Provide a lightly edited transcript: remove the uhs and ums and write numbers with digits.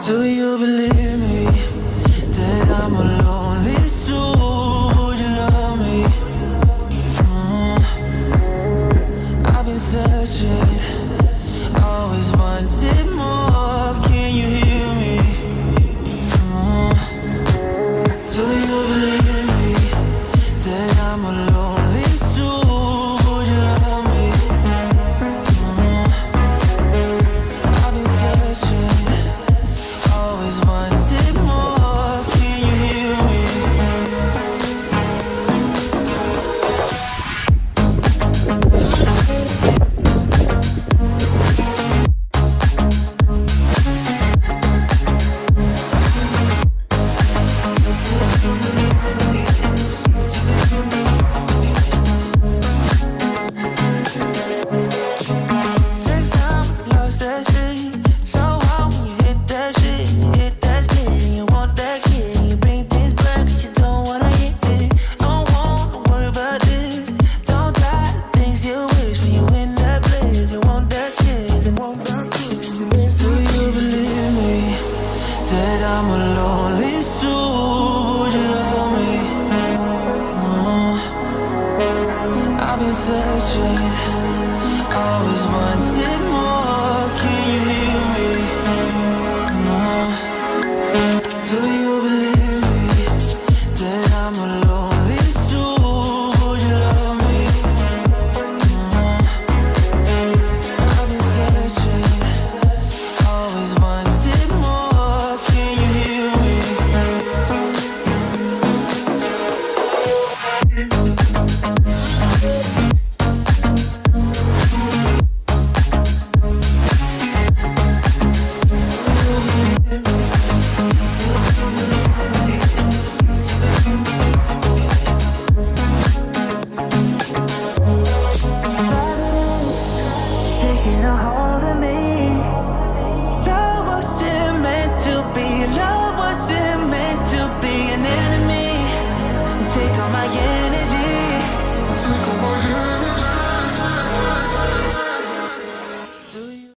Do you believe me that I'm a lonely soul? Would you love me? I've been searching, always wanted more. Can you hear me? Do you believe me that I'm a lonely soul? Would you love me? I've been searching, always wanted more. Can you hear me? Take time, lost that shit. So hard when you hit that shit. You hit that spin, you want that kid. You bring things back 'cause you don't wanna hit it. Don't worry about this. Don't die the things you wish when you in that place. You want that kiss and want that kiss. Do you believe me that I'm a lonely soul? Would you love me? I've been searching, always wanted more.